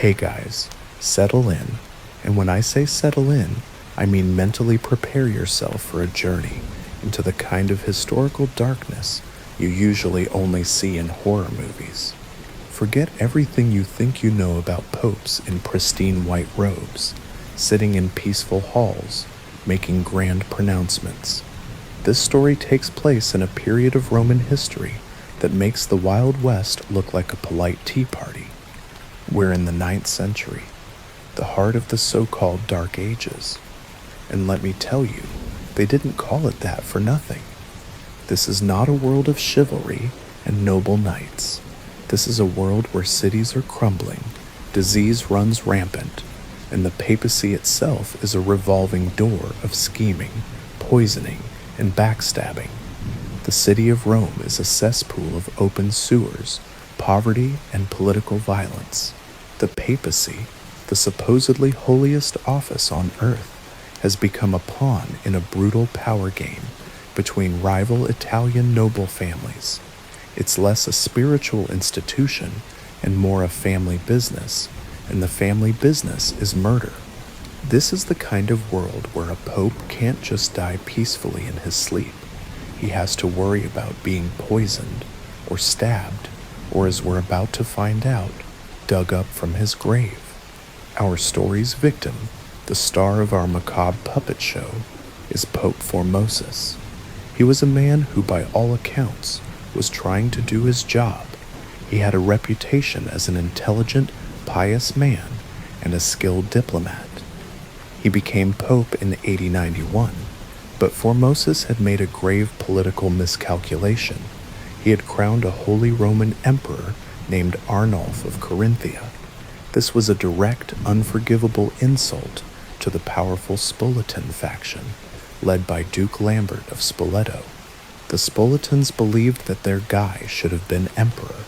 Hey guys, settle in. And when I say settle in, I mean mentally prepare yourself for a journey into the kind of historical darkness you usually only see in horror movies. Forget everything you think you know about popes in pristine white robes, sitting in peaceful halls, making grand pronouncements. This story takes place in a period of Roman history that makes the Wild West look like a polite tea party. We're in the 9th century, the heart of the so-called Dark Ages. And let me tell you, they didn't call it that for nothing. This is not a world of chivalry and noble knights. This is a world where cities are crumbling, disease runs rampant, and the papacy itself is a revolving door of scheming, poisoning, and backstabbing. The city of Rome is a cesspool of open sewers, poverty, and political violence. The papacy, the supposedly holiest office on earth, has become a pawn in a brutal power game between rival Italian noble families. It's less a spiritual institution and more a family business, and the family business is murder. This is the kind of world where a pope can't just die peacefully in his sleep. He has to worry about being poisoned or stabbed, or as we're about to find out, dug up from his grave. Our story's victim, the star of our macabre puppet show, is Pope Formosus. He was a man who, by all accounts, was trying to do his job. He had a reputation as an intelligent, pious man and a skilled diplomat. He became pope in AD 91, but Formosus had made a grave political miscalculation. He had crowned a Holy Roman Emperor named Arnulf of Carinthia. This was a direct, unforgivable insult to the powerful Spolitan faction, led by Duke Lambert of Spoleto. The Spolitans believed that their guy should have been emperor,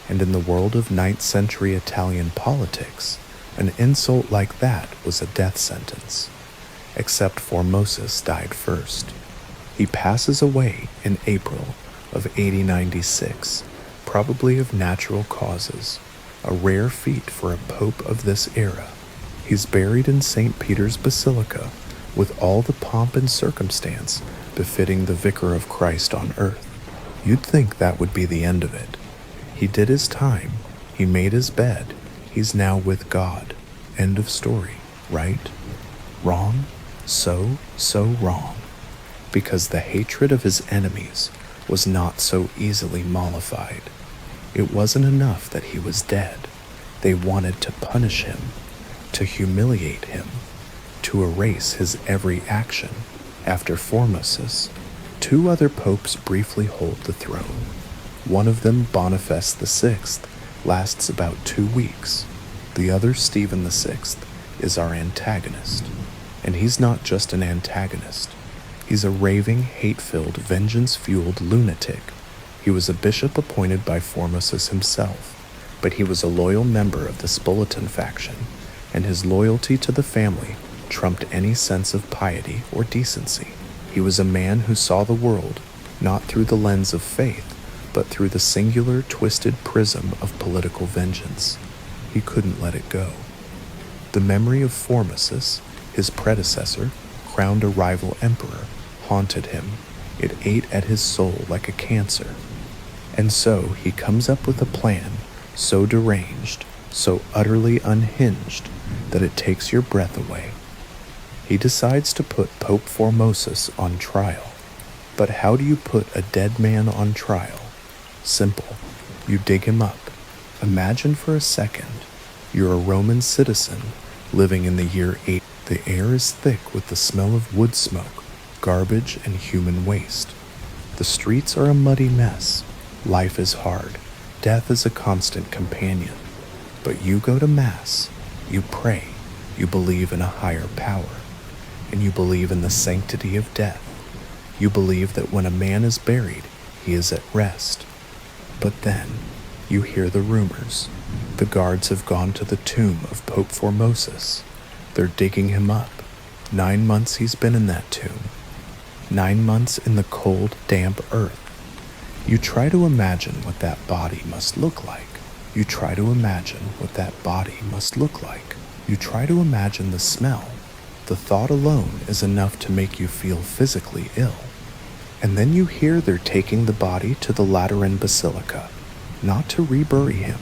and in the world of 9th century Italian politics, an insult like that was a death sentence. Except Formosus died first. He passes away in April of AD 96, probably of natural causes, a rare feat for a pope of this era. He's buried in St. Peter's Basilica with all the pomp and circumstance befitting the Vicar of Christ on earth. You'd think that would be the end of it. He did his time, he made his bed, he's now with God. End of story, right? Wrong? So wrong. Because the hatred of his enemies was not so easily mollified. It wasn't enough that he was dead. They wanted to punish him, to humiliate him, to erase his every action. After Formosus, 2 other popes briefly hold the throne. One of them, Boniface VI, lasts about 2 weeks. The other, Stephen VI, is our antagonist. And he's not just an antagonist. He's a raving, hate-filled, vengeance-fueled lunatic. He was a bishop appointed by Formosus himself, but he was a loyal member of the Spolitan faction, and his loyalty to the family trumped any sense of piety or decency. He was a man who saw the world not through the lens of faith, but through the singular, twisted prism of political vengeance. He couldn't let it go. The memory of Formosus, his predecessor, crowned a rival emperor, haunted him. It ate at his soul like a cancer. And so he comes up with a plan so deranged, so utterly unhinged, that it takes your breath away. He decides to put Pope Formosus on trial. But how do you put a dead man on trial? Simple. You dig him up. Imagine for a second, you're a Roman citizen living in the year 8. The air is thick with the smell of wood smoke, garbage, and human waste. The streets are a muddy mess. Life is hard. Death is a constant companion. But you go to Mass, you pray, you believe in a higher power, and you believe in the sanctity of death. You believe that when a man is buried, he is at rest. But then, you hear the rumors. The guards have gone to the tomb of Pope Formosus. They're digging him up. 9 months he's been in that tomb. 9 months in the cold, damp earth. You try to imagine what that body must look like. You try to imagine what that body must look like. You try to imagine the smell. The thought alone is enough to make you feel physically ill. And then you hear they're taking the body to the Lateran Basilica, not to rebury him,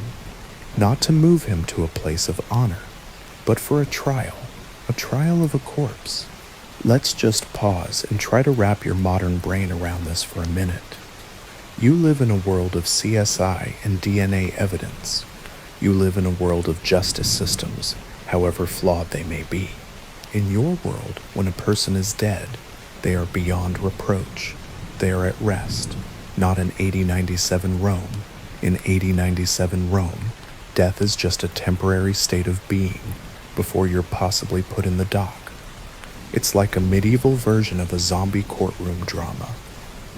not to move him to a place of honor, but for a trial of a corpse. Let's just pause and try to wrap your modern brain around this for a minute. You live in a world of CSI and DNA evidence. You live in a world of justice systems, however flawed they may be. In your world, when a person is dead, they are beyond reproach. They are at rest, not in 8097 Rome. In 8097 Rome, death is just a temporary state of being before you're possibly put in the dock. It's like a medieval version of a zombie courtroom drama.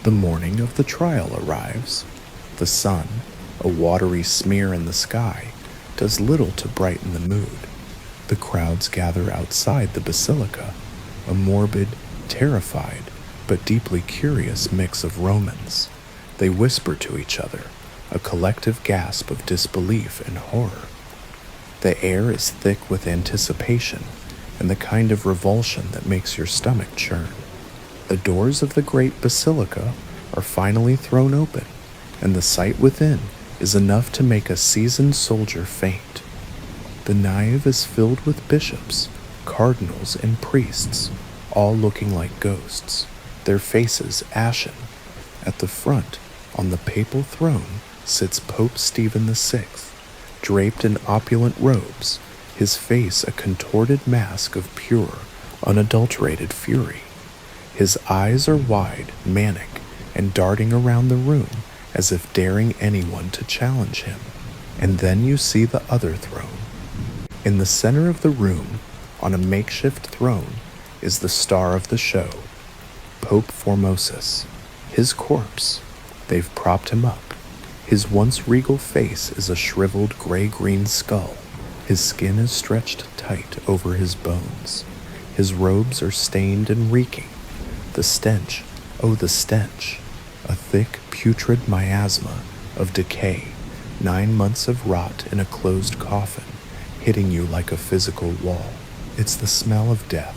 The morning of the trial arrives. The sun, a watery smear in the sky, does little to brighten the mood. The crowds gather outside the basilica, a morbid, terrified, but deeply curious mix of Romans. They whisper to each other, a collective gasp of disbelief and horror. The air is thick with anticipation and the kind of revulsion that makes your stomach churn. The doors of the great basilica are finally thrown open, and the sight within is enough to make a seasoned soldier faint. The nave is filled with bishops, cardinals, and priests, all looking like ghosts, their faces ashen. At the front, on the papal throne, sits Pope Stephen VI, draped in opulent robes, his face a contorted mask of pure, unadulterated fury. His eyes are wide, manic, and darting around the room as if daring anyone to challenge him. And then you see the other throne. In the center of the room, on a makeshift throne, is the star of the show, Pope Formosus. His corpse, they've propped him up. His once regal face is a shriveled gray-green skull. His skin is stretched tight over his bones. His robes are stained and reeking. The stench, oh the stench, a thick, putrid miasma of decay, 9 months of rot in a closed coffin, hitting you like a physical wall. It's the smell of death,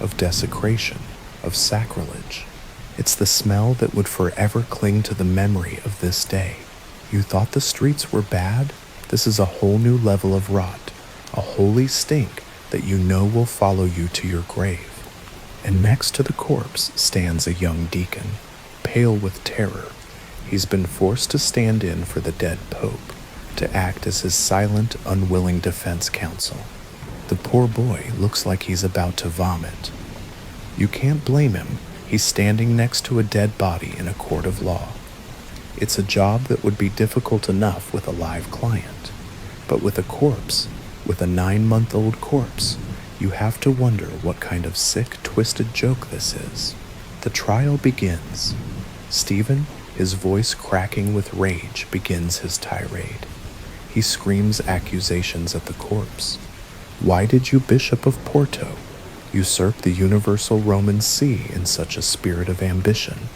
of desecration, of sacrilege. It's the smell that would forever cling to the memory of this day. You thought the streets were bad? This is a whole new level of rot, a holy stink that you know will follow you to your grave. And next to the corpse stands a young deacon, pale with terror. He's been forced to stand in for the dead pope, to act as his silent, unwilling defense counsel. The poor boy looks like he's about to vomit. You can't blame him. He's standing next to a dead body in a court of law. It's a job that would be difficult enough with a live client, but with a corpse, with a 9-month-old corpse, you have to wonder what kind of sick, twisted joke this is. The trial begins. Stephen, his voice cracking with rage, begins his tirade. He screams accusations at the corpse. Why did you, Bishop of Porto, usurp the universal Roman see in such a spirit of ambition?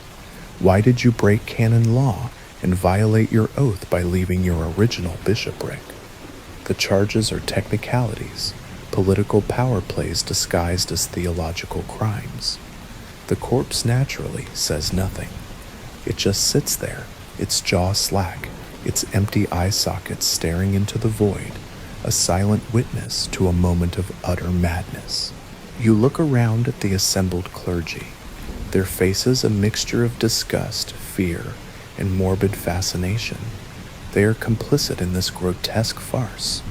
Why did you break canon law and violate your oath by leaving your original bishopric? The charges are technicalities, political power plays disguised as theological crimes. The corpse naturally says nothing. It just sits there, its jaw slack, its empty eye sockets staring into the void, a silent witness to a moment of utter madness. You look around at the assembled clergy, their faces a mixture of disgust, fear, and morbid fascination. They are complicit in this grotesque farce.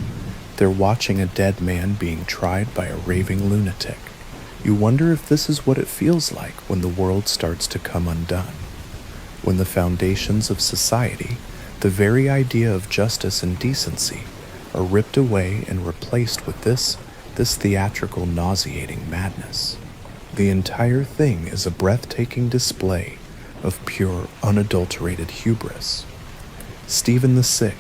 They're watching a dead man being tried by a raving lunatic. You wonder if this is what it feels like when the world starts to come undone. When the foundations of society, the very idea of justice and decency, are ripped away and replaced with this theatrical, nauseating madness. The entire thing is a breathtaking display of pure, unadulterated hubris. Stephen VI,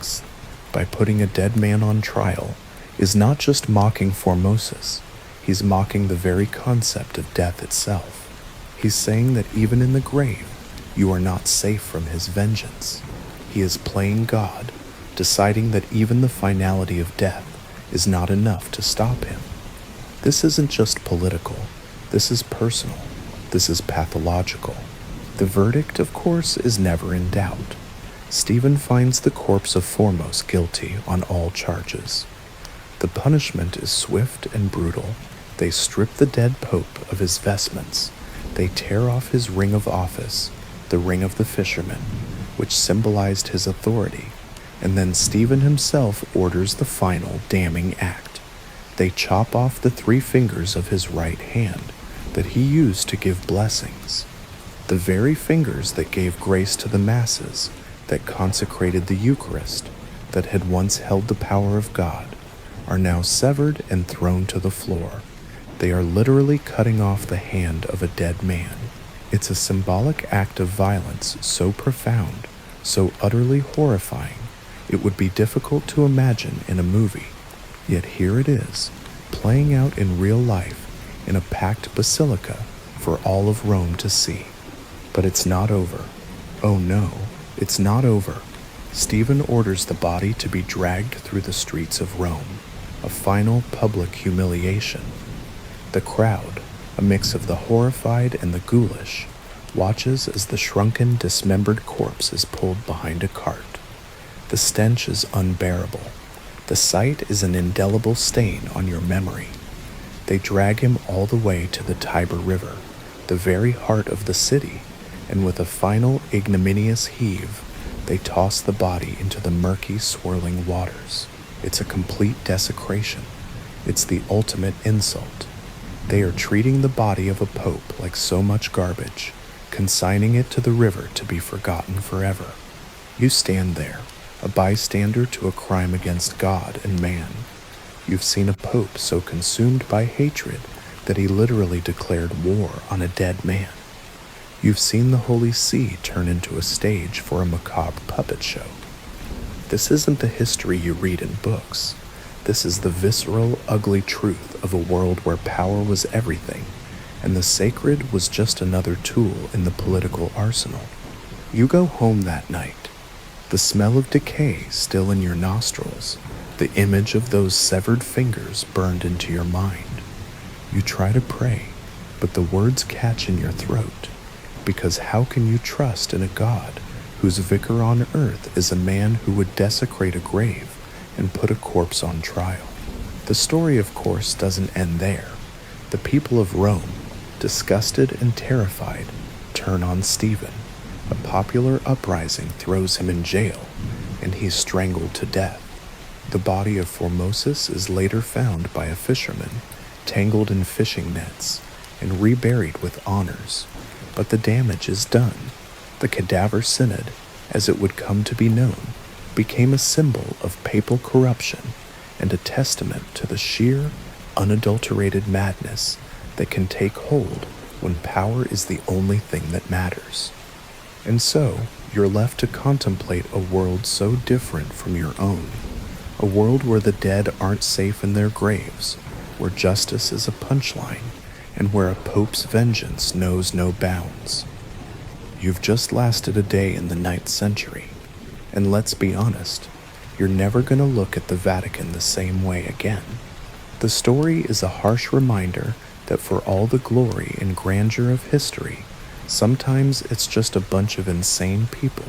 by putting a dead man on trial, is not just mocking Formosus, he's mocking the very concept of death itself. He's saying that even in the grave, you are not safe from his vengeance. He is playing God, deciding that even the finality of death is not enough to stop him. This isn't just political, this is personal, this is pathological. The verdict, of course, is never in doubt. Stephen finds the corpse of Foremost guilty on all charges. The punishment is swift and brutal. They strip the dead pope of his vestments. They tear off his ring of office, the ring of the fisherman, which symbolized his authority, and then Stephen himself orders the final damning act. They chop off the 3 fingers of his right hand that he used to give blessings. The very fingers that gave grace to the masses, that consecrated the Eucharist, that had once held the power of God, are now severed and thrown to the floor. They are literally cutting off the hand of a dead man. It's a symbolic act of violence so profound, so utterly horrifying, it would be difficult to imagine in a movie. Yet here it is, playing out in real life in a packed basilica for all of Rome to see. But it's not over. Oh no, it's not over. Stephen orders the body to be dragged through the streets of Rome, a final public humiliation. The crowd, a mix of the horrified and the ghoulish, watches as the shrunken, dismembered corpse is pulled behind a cart. The stench is unbearable. The sight is an indelible stain on your memory. They drag him all the way to the Tiber River, the very heart of the city, and with a final ignominious heave, they toss the body into the murky, swirling waters. It's a complete desecration. It's the ultimate insult. They are treating the body of a pope like so much garbage, consigning it to the river to be forgotten forever. You stand there, a bystander to a crime against God and man. You've seen a pope so consumed by hatred that he literally declared war on a dead man. You've seen the Holy See turn into a stage for a macabre puppet show. This isn't the history you read in books. This is the visceral, ugly truth of a world where power was everything, and the sacred was just another tool in the political arsenal. You go home that night, the smell of decay still in your nostrils, the image of those severed fingers burned into your mind. You try to pray, but the words catch in your throat, because how can you trust in a God whose vicar on earth is a man who would desecrate a grave and put a corpse on trial? The story, of course, doesn't end there. The people of Rome, disgusted and terrified, turn on Stephen. A popular uprising throws him in jail, and he's strangled to death. The body of Formosus is later found by a fisherman, tangled in fishing nets, and reburied with honors. But the damage is done. The cadaver synod, as it would come to be known, became a symbol of papal corruption and a testament to the sheer, unadulterated madness that can take hold when power is the only thing that matters. And so, you're left to contemplate a world so different from your own, a world where the dead aren't safe in their graves, where justice is a punchline, and where a pope's vengeance knows no bounds. You've just lasted a day in the 9th century, and let's be honest, you're never going to look at the Vatican the same way again. The story is a harsh reminder that for all the glory and grandeur of history, sometimes it's just a bunch of insane people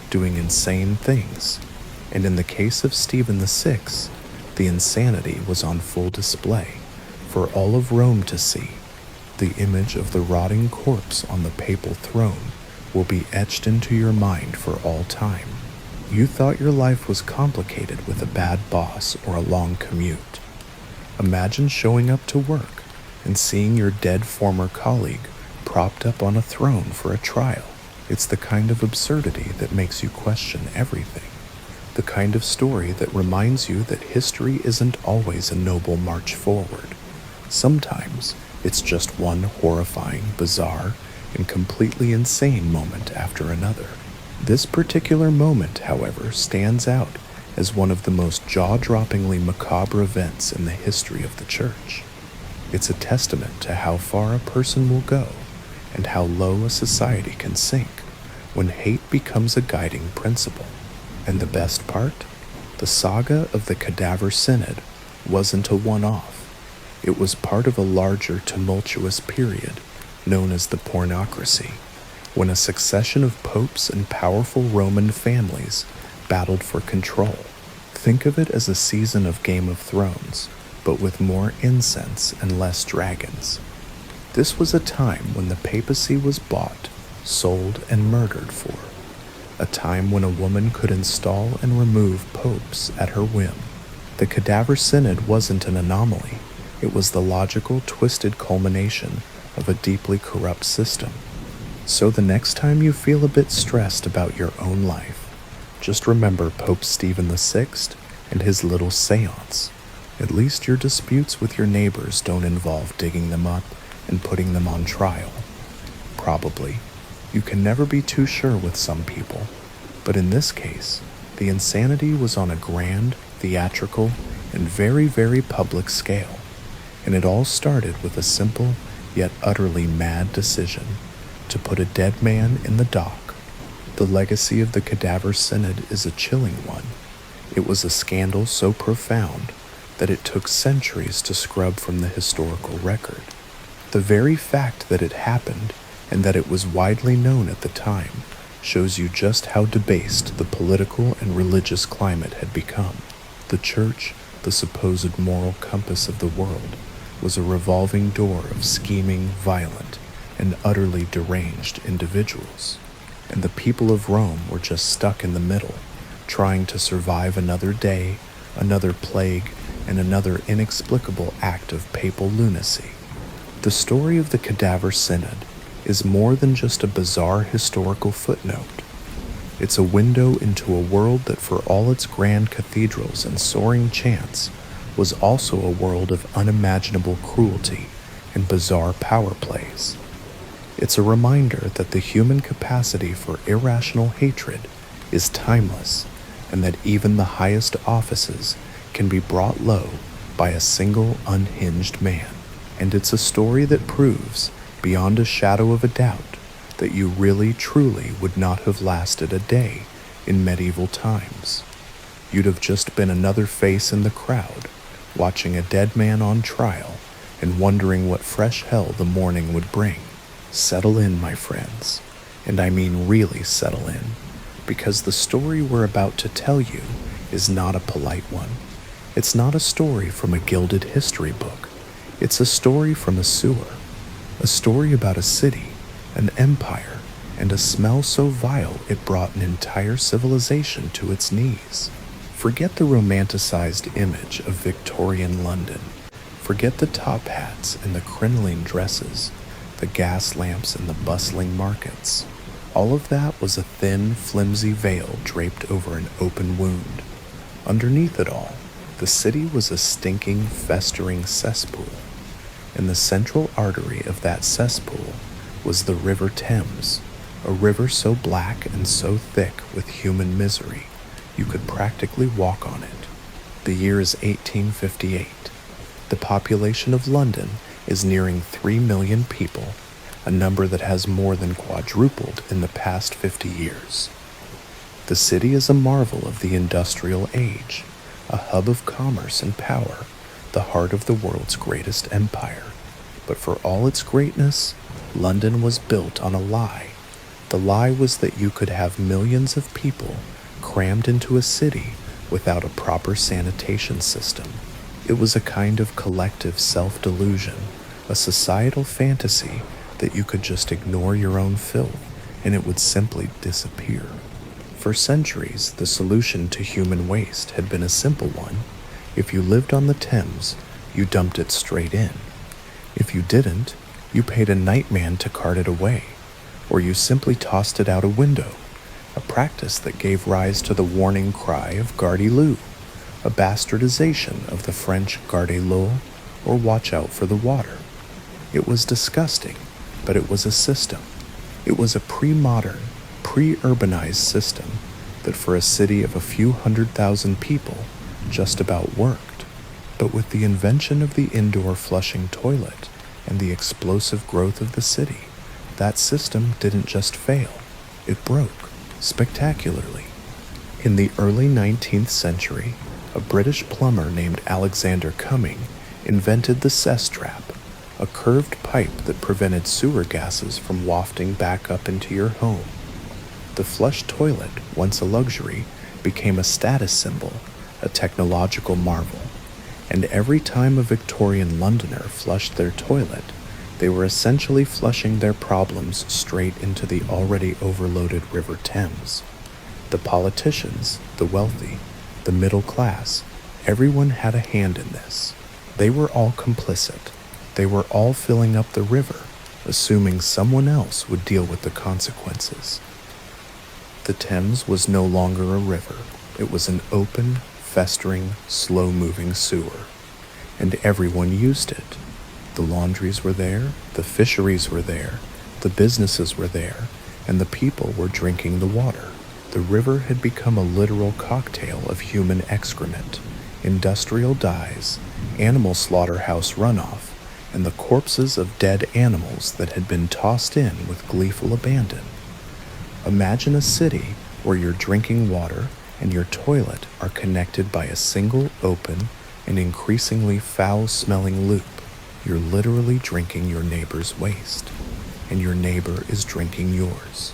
doing insane things. And in the case of Stephen VI, the insanity was on full display for all of Rome to see. The image of the rotting corpse on the papal throne will be etched into your mind for all time. You thought your life was complicated with a bad boss or a long commute. Imagine showing up to work and seeing your dead former colleague propped up on a throne for a trial. It's the kind of absurdity that makes you question everything. The kind of story that reminds you that history isn't always a noble march forward. Sometimes it's just one horrifying, bizarre, and completely insane moment after another. This particular moment, however, stands out as one of the most jaw-droppingly macabre events in the history of the Church. It's a testament to how far a person will go and how low a society can sink when hate becomes a guiding principle. And the best part? The saga of the Cadaver Synod wasn't a one-off. It was part of a larger tumultuous period known as the Pornocracy, when a succession of popes and powerful Roman families battled for control. Think of it as a season of Game of Thrones, but with more incense and less dragons. This was a time when the papacy was bought, sold, and murdered for. A time when a woman could install and remove popes at her whim. The Cadaver Synod wasn't an anomaly. It was the logical, twisted culmination of a deeply corrupt system. So the next time you feel a bit stressed about your own life, just remember Pope Stephen VI and his little seance. At least your disputes with your neighbors don't involve digging them up and putting them on trial. Probably. You can never be too sure with some people, but in this case, the insanity was on a grand, theatrical, and very, very public scale, and it all started with a simple, yet utterly mad decision to put a dead man in the dock. The legacy of the Cadaver Synod is a chilling one. It was a scandal so profound that it took centuries to scrub from the historical record. The very fact that it happened and that it was widely known at the time shows you just how debased the political and religious climate had become. The church, the supposed moral compass of the world, was a revolving door of scheming, violent, and utterly deranged individuals. And the people of Rome were just stuck in the middle, trying to survive another day, another plague, and another inexplicable act of papal lunacy. The story of the Cadaver Synod is more than just a bizarre historical footnote. It's a window into a world that, for all its grand cathedrals and soaring chants, was also a world of unimaginable cruelty and bizarre power plays. It's a reminder that the human capacity for irrational hatred is timeless, and that even the highest offices can be brought low by a single unhinged man. And it's a story that proves, beyond a shadow of a doubt, that you really, truly would not have lasted a day in medieval times. You'd have just been another face in the crowd, watching a dead man on trial and wondering what fresh hell the morning would bring. Settle in, my friends, and I mean really settle in, because the story we're about to tell you is not a polite one. It's not a story from a gilded history book. It's a story from a sewer. A story about a city, an empire, and a smell so vile it brought an entire civilization to its knees. Forget the romanticized image of Victorian London. Forget the top hats and the crinoline dresses, the gas lamps and the bustling markets. All of that was a thin, flimsy veil draped over an open wound. Underneath it all, the city was a stinking, festering cesspool. And the central artery of that cesspool was the River Thames, a river so black and so thick with human misery, you could practically walk on it. The year is 1858. The population of London is nearing 3 million people, a number that has more than quadrupled in the past 50 years. The city is a marvel of the industrial age, a hub of commerce and power, the heart of the world's greatest empire. But for all its greatness, London was built on a lie. The lie was that you could have millions of people crammed into a city without a proper sanitation system. It was a kind of collective self-delusion, a societal fantasy that you could just ignore your own filth and it would simply disappear. For centuries, the solution to human waste had been a simple one. If you lived on the Thames, you dumped it straight in. If you didn't, you paid a nightman to cart it away, or you simply tossed it out a window, a practice that gave rise to the warning cry of Gardez-Lou, a bastardization of the French Gardez-l'eau, or watch out for the water. It was disgusting, but it was a system. It was a pre-modern, pre-urbanized system that for a city of a few 100,000 people just about worked. But with the invention of the indoor flushing toilet and the explosive growth of the city, that system didn't just fail, it broke spectacularly. In the early 19th century, a British plumber named Alexander Cumming invented the cess trap, a curved pipe that prevented sewer gases from wafting back up into your home. The flush toilet, once a luxury, became a status symbol, a technological marvel, and every time a Victorian Londoner flushed their toilet, they were essentially flushing their problems straight into the already overloaded River Thames. The politicians, the wealthy, the middle class, everyone had a hand in this. They were all complicit. They were all filling up the river, assuming someone else would deal with the consequences. The Thames was no longer a river. It was an open, festering, slow-moving sewer, and everyone used it. The laundries were there, the fisheries were there, the businesses were there, and the people were drinking the water. The river had become a literal cocktail of human excrement, industrial dyes, animal slaughterhouse runoff, and the corpses of dead animals that had been tossed in with gleeful abandon. Imagine a city where your drinking water and your toilet are connected by a single open and increasingly foul-smelling loop. You're literally drinking your neighbor's waste, and your neighbor is drinking yours.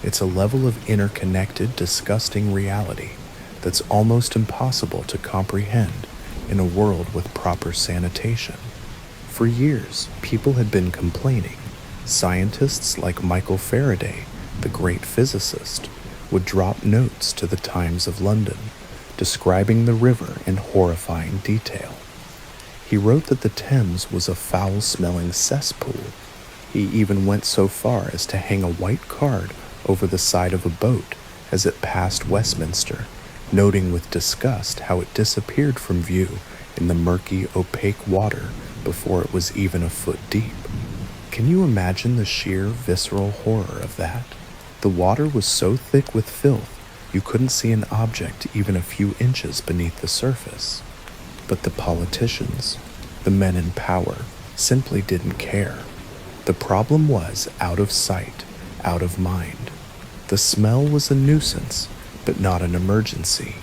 It's a level of interconnected, disgusting reality that's almost impossible to comprehend in a world with proper sanitation. For years, people had been complaining. Scientists like Michael Faraday, the great physicist, would drop notes to the Times of London, describing the river in horrifying detail. He wrote that the Thames was a foul-smelling cesspool. He even went so far as to hang a white card over the side of a boat as it passed Westminster, noting with disgust how it disappeared from view in the murky, opaque water before it was even a foot deep. Can you imagine the sheer, visceral horror of that? The water was so thick with filth, you couldn't see an object even a few inches beneath the surface. But the politicians, the men in power, simply didn't care. The problem was out of sight, out of mind. The smell was a nuisance, but not an emergency,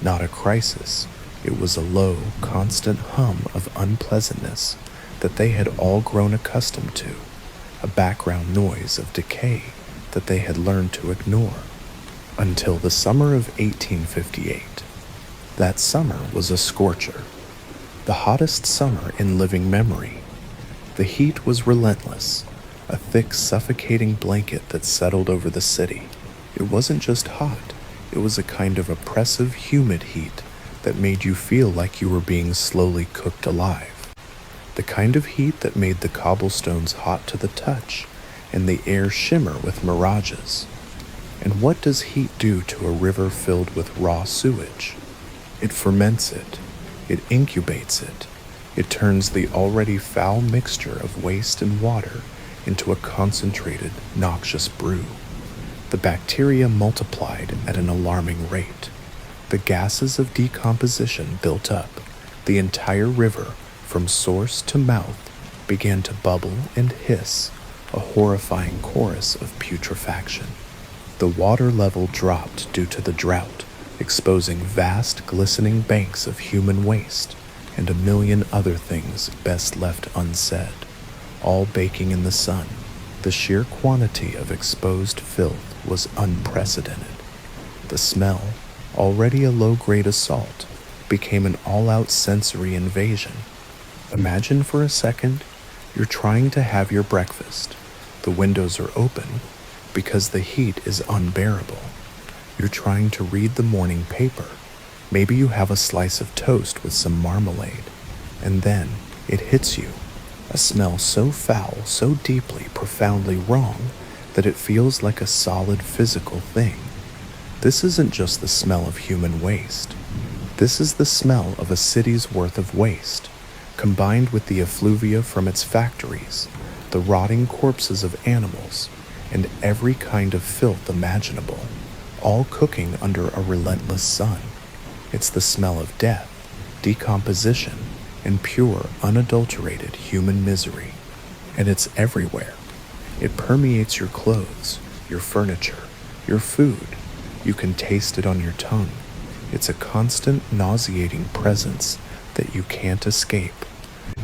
not a crisis. It was a low, constant hum of unpleasantness that they had all grown accustomed to, a background noise of decay that they had learned to ignore, until the summer of 1858. That summer was a scorcher, the hottest summer in living memory. The heat was relentless, a thick, suffocating blanket that settled over the city. It wasn't just hot, it was a kind of oppressive, humid heat that made you feel like you were being slowly cooked alive. The kind of heat that made the cobblestones hot to the touch and the air shimmer with mirages. And what does heat do to a river filled with raw sewage? It ferments it. It incubates it. It turns the already foul mixture of waste and water into a concentrated, noxious brew. The bacteria multiplied at an alarming rate. The gases of decomposition built up. The entire river, from source to mouth, began to bubble and hiss, a horrifying chorus of putrefaction. The water level dropped due to the drought, exposing vast, glistening banks of human waste and a million other things best left unsaid, all baking in the sun. The sheer quantity of exposed filth was unprecedented. The smell, already a low-grade assault, became an all-out sensory invasion. Imagine for a second, you're trying to have your breakfast. The windows are open because the heat is unbearable. You're trying to read the morning paper. Maybe you have a slice of toast with some marmalade, and then it hits you. A smell so foul, so deeply, profoundly wrong, that it feels like a solid physical thing. This isn't just the smell of human waste. This is the smell of a city's worth of waste, combined with the effluvia from its factories, the rotting corpses of animals, and every kind of filth imaginable, all cooking under a relentless sun. It's the smell of death, decomposition, and pure, unadulterated human misery. And it's everywhere. It permeates your clothes, your furniture, your food. You can taste it on your tongue. It's a constant, nauseating presence that you can't escape.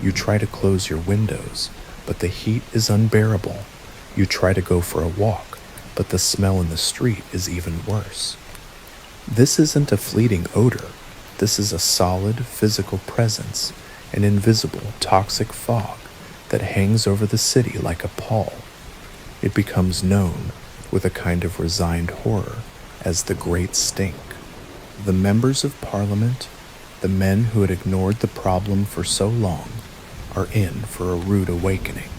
You try to close your windows, but the heat is unbearable. You try to go for a walk, but the smell in the street is even worse. This isn't a fleeting odor. This is a solid, physical presence, an invisible, toxic fog that hangs over the city like a pall. It becomes known, with a kind of resigned horror, as the Great Stink. The members of Parliament, the men who had ignored the problem for so long, are in for a rude awakening.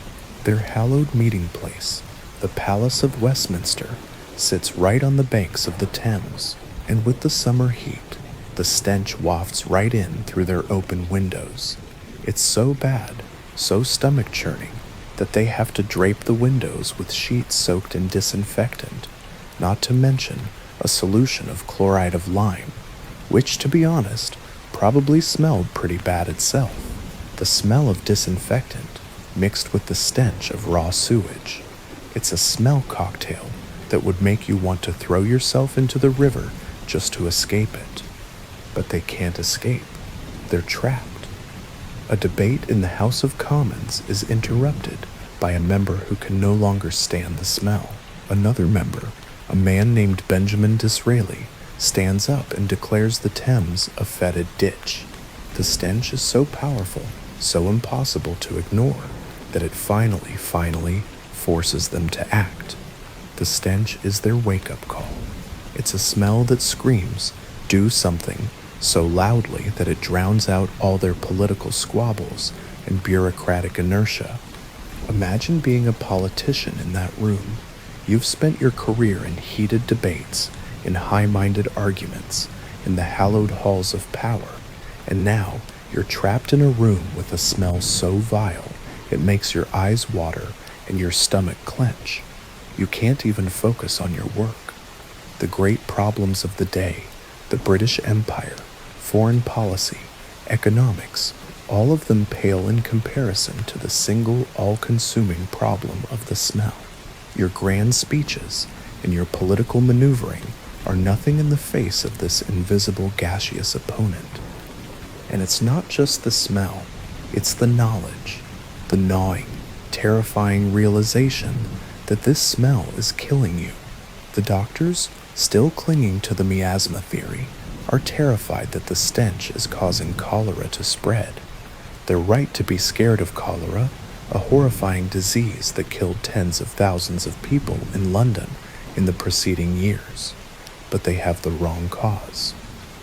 Their hallowed meeting place, the Palace of Westminster, sits right on the banks of the Thames, and with the summer heat, the stench wafts right in through their open windows. It's so bad, so stomach-churning, that they have to drape the windows with sheets soaked in disinfectant, not to mention a solution of chloride of lime, which, to be honest, probably smelled pretty bad itself. The smell of disinfectant mixed with the stench of raw sewage. It's a smell cocktail that would make you want to throw yourself into the river just to escape it. But they can't escape. They're trapped. A debate in the House of Commons is interrupted by a member who can no longer stand the smell. Another member, a man named Benjamin Disraeli, stands up and declares the Thames a fetid ditch. The stench is so powerful, so impossible to ignore, that it finally forces them to act. The stench is their wake-up call. It's a smell that screams, "Do something," so loudly that it drowns out all their political squabbles and bureaucratic inertia. Imagine being a politician in that room. You've spent your career in heated debates, in high-minded arguments, in the hallowed halls of power, and now you're trapped in a room with a smell so vile it makes your eyes water and your stomach clench. You can't even focus on your work. The great problems of the day, the British Empire, foreign policy, economics, all of them pale in comparison to the single all-consuming problem of the smell. Your grand speeches and your political maneuvering are nothing in the face of this invisible gaseous opponent. And it's not just the smell, it's the knowledge, the gnawing, terrifying realization that this smell is killing you. The doctors, still clinging to the miasma theory, are terrified that the stench is causing cholera to spread. They're right to be scared of cholera, a horrifying disease that killed tens of thousands of people in London in the preceding years. But they have the wrong cause.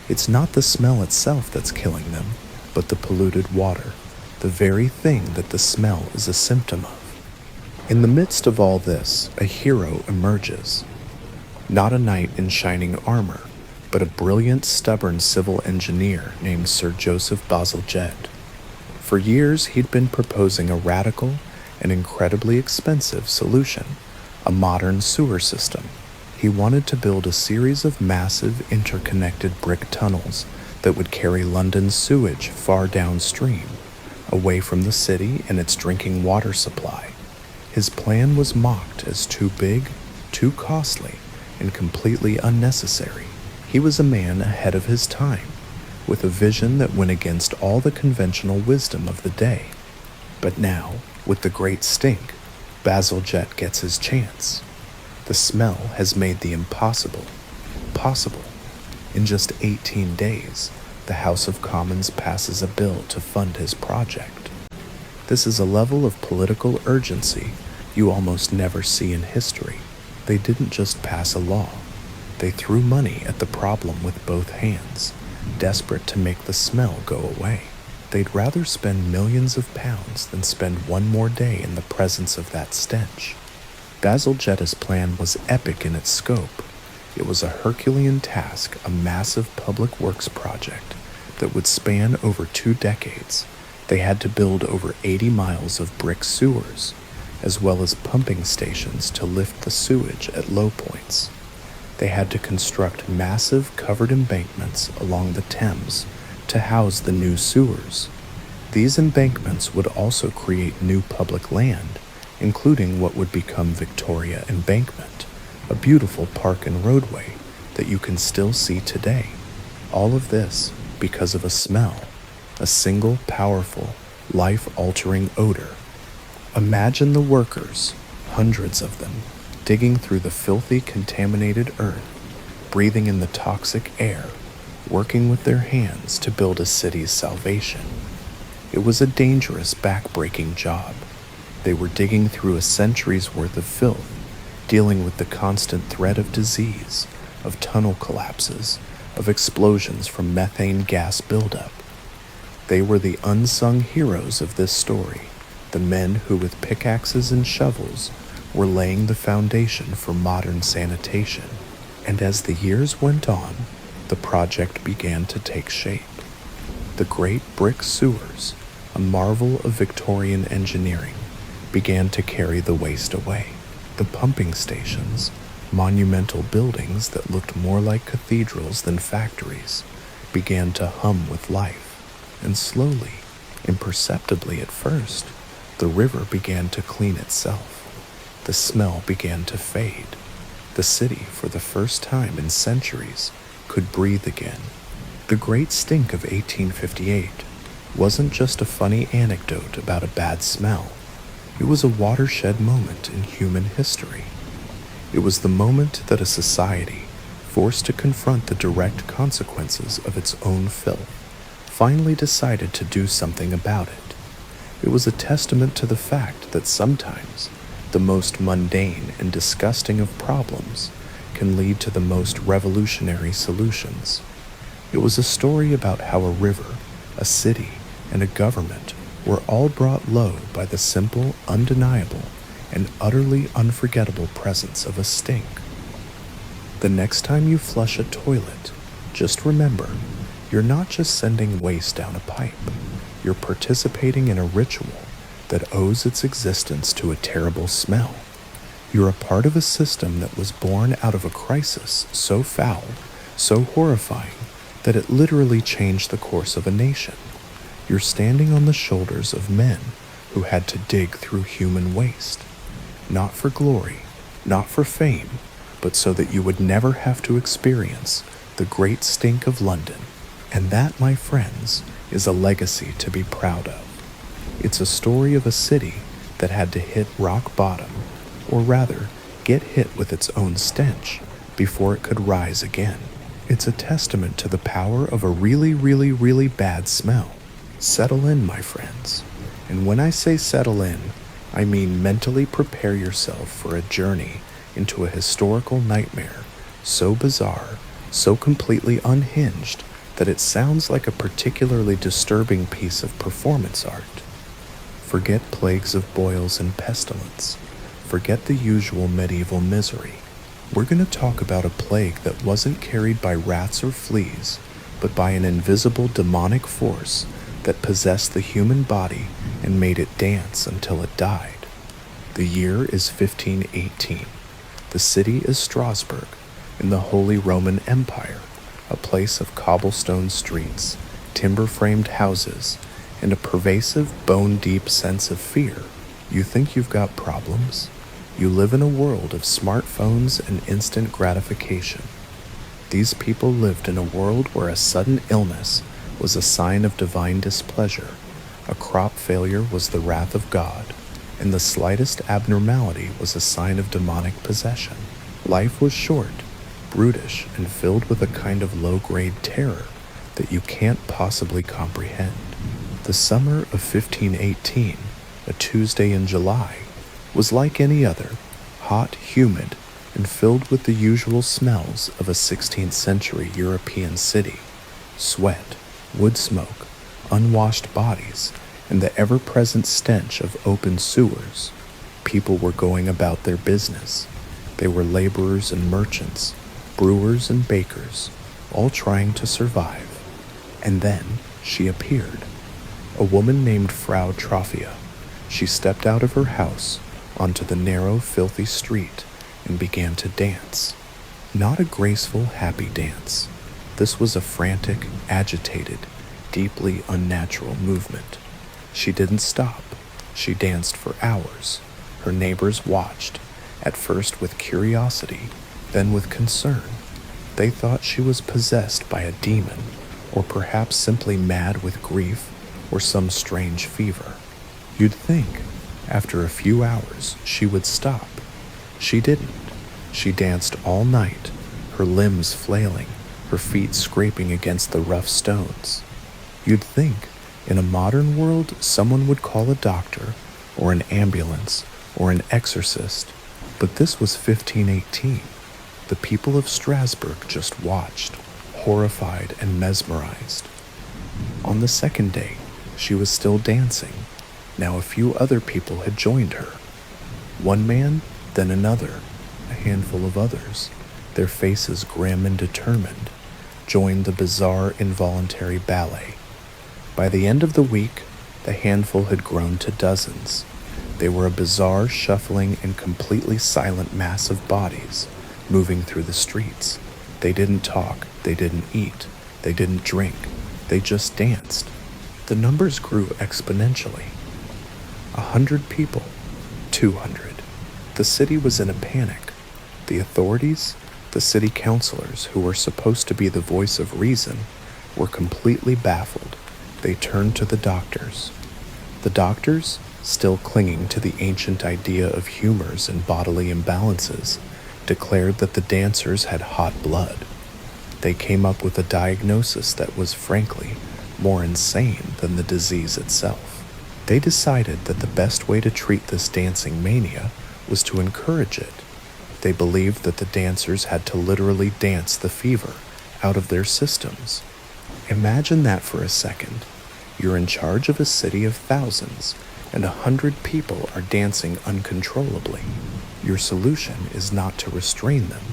It's not the smell itself that's killing them, but the polluted water, the very thing that the smell is a symptom of. In the midst of all this, a hero emerges. Not a knight in shining armor, but a brilliant, stubborn civil engineer named Sir Joseph Bazalgette. For years, he'd been proposing a radical and incredibly expensive solution, a modern sewer system. He wanted to build a series of massive, interconnected brick tunnels that would carry London's sewage far downstream, away from the city and its drinking water supply. His plan was mocked as too big, too costly, and completely unnecessary. He was a man ahead of his time, with a vision that went against all the conventional wisdom of the day. But now, with the Great Stink, Bazalgette gets his chance. The smell has made the impossible possible. In just 18 days, the House of Commons passes a bill to fund his project. This is a level of political urgency you almost never see in history. They didn't just pass a law. They threw money at the problem with both hands, desperate to make the smell go away. They'd rather spend millions of pounds than spend one more day in the presence of that stench. Bazalgette's plan was epic in its scope. It was a Herculean task, a massive public works project that would span over 2 decades. They had to build over 80 miles of brick sewers, as well as pumping stations to lift the sewage at low points. They had to construct massive covered embankments along the Thames to house the new sewers. These embankments would also create new public land, including what would become Victoria Embankment, a beautiful park and roadway that you can still see today. All of this because of a smell, a single powerful, life-altering odor. Imagine the workers, hundreds of them, digging through the filthy, contaminated earth, breathing in the toxic air, working with their hands to build a city's salvation. It was a dangerous, back-breaking job. They were digging through a century's worth of filth, dealing with the constant threat of disease, of tunnel collapses, of explosions from methane gas buildup. They were the unsung heroes of this story, the men who with pickaxes and shovels were laying the foundation for modern sanitation. And as the years went on, the project began to take shape. The great brick sewers, a marvel of Victorian engineering, began to carry the waste away. The pumping stations, monumental buildings that looked more like cathedrals than factories, began to hum with life. And slowly, imperceptibly at first, the river began to clean itself. The smell began to fade. The city, for the first time in centuries, could breathe again. The great stink of 1858 wasn't just a funny anecdote about a bad smell. It was a watershed moment in human history. It was the moment that a society, forced to confront the direct consequences of its own filth, finally decided to do something about it. It was a testament to the fact that sometimes the most mundane and disgusting of problems can lead to the most revolutionary solutions. It was a story about how a river, a city, and a government were all brought low by the simple, undeniable, and utterly unforgettable presence of a stink. The next time you flush a toilet, just remember, you're not just sending waste down a pipe. You're participating in a ritual that owes its existence to a terrible smell. You're a part of a system that was born out of a crisis so foul, so horrifying, that it literally changed the course of a nation. You're standing on the shoulders of men who had to dig through human waste, not for glory, not for fame, but so that you would never have to experience the great stink of London. And that, my friends, is a legacy to be proud of. It's a story of a city that had to hit rock bottom, or rather, get hit with its own stench before it could rise again. It's a testament to the power of a really, really, really bad smell. Settle in, my friends. And when I say settle in, I mean mentally prepare yourself for a journey into a historical nightmare so bizarre, so completely unhinged, that it sounds like a particularly disturbing piece of performance art. Forget plagues of boils and pestilence. Forget the usual medieval misery. We're going to talk about a plague that wasn't carried by rats or fleas, but by an invisible demonic force that possessed the human body and made it dance until it died. The year is 1518. The city is Strasbourg, in the Holy Roman Empire, a place of cobblestone streets, timber-framed houses, and a pervasive, bone-deep sense of fear. You think you've got problems? You live in a world of smartphones and instant gratification. These people lived in a world where a sudden illness was a sign of divine displeasure, a crop failure was the wrath of God, and the slightest abnormality was a sign of demonic possession. Life was short, brutish, and filled with a kind of low-grade terror that you can't possibly comprehend. The summer of 1518, a Tuesday in July, was like any other, hot, humid, and filled with the usual smells of a 16th century European city: sweat, wood smoke, unwashed bodies, and the ever-present stench of open sewers. People were going about their business. They were laborers and merchants, brewers and bakers, all trying to survive. And then she appeared. A woman named Frau Trophia. She stepped out of her house onto the narrow, filthy street and began to dance. Not a graceful, happy dance. This was a frantic, agitated, deeply unnatural movement. She didn't stop. She danced for hours. Her neighbors watched, at first with curiosity, then with concern. They thought she was possessed by a demon, or perhaps simply mad with grief or some strange fever. You'd think, after a few hours, she would stop. She didn't. She danced all night, her limbs flailing, her feet scraping against the rough stones. You'd think, in a modern world, someone would call a doctor, or an ambulance, or an exorcist, but this was 1518. The people of Strasbourg just watched, horrified and mesmerized. On the second day, she was still dancing. Now a few other people had joined her. One man, then another, a handful of others, their faces grim and determined, joined the bizarre involuntary ballet. By the end of the week, the handful had grown to dozens. They were a bizarre, shuffling, and completely silent mass of bodies moving through the streets. They didn't talk, they didn't eat, they didn't drink, they just danced. The numbers grew exponentially. 100 people, 200. The city was in a panic. The authorities, the city councilors, who were supposed to be the voice of reason, were completely baffled. They turned to the doctors. The doctors, still clinging to the ancient idea of humors and bodily imbalances, declared that the dancers had hot blood. They came up with a diagnosis that was, frankly, more insane than the disease itself. They decided that the best way to treat this dancing mania was to encourage it. They believed that the dancers had to literally dance the fever out of their systems. Imagine that for a second. You're in charge of a city of thousands, and 100 people are dancing uncontrollably. Your solution is not to restrain them,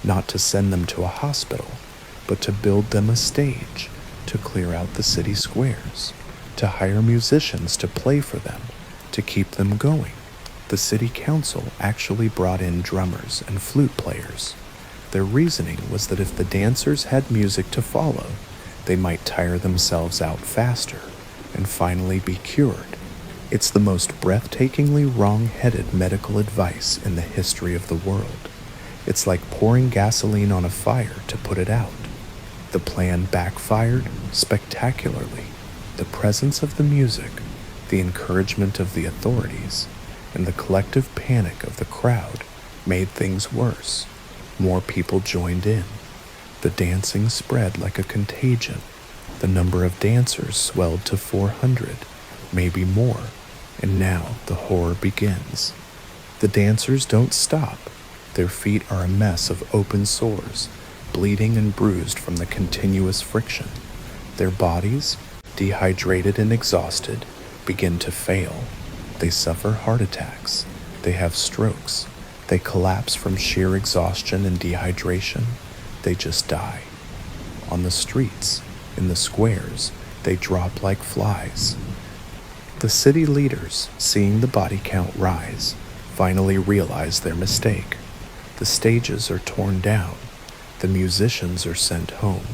not to send them to a hospital, but to build them a stage, to clear out the city squares, to hire musicians to play for them, to keep them going. The city council actually brought in drummers and flute players. Their reasoning was that if the dancers had music to follow, they might tire themselves out faster and finally be cured. It's the most breathtakingly wrong-headed medical advice in the history of the world. It's like pouring gasoline on a fire to put it out. The plan backfired spectacularly. The presence of the music, the encouragement of the authorities, and the collective panic of the crowd made things worse. More people joined in. The dancing spread like a contagion. The number of dancers swelled to 400, maybe more, and now the horror begins. The dancers don't stop. Their feet are a mess of open sores, bleeding and bruised from the continuous friction. Their bodies, dehydrated and exhausted, begin to fail. They suffer heart attacks. They have strokes. They collapse from sheer exhaustion and dehydration. They just die. On the streets, in the squares, they drop like flies. The city leaders, seeing the body count rise, finally realize their mistake. The stages are torn down. The musicians are sent home.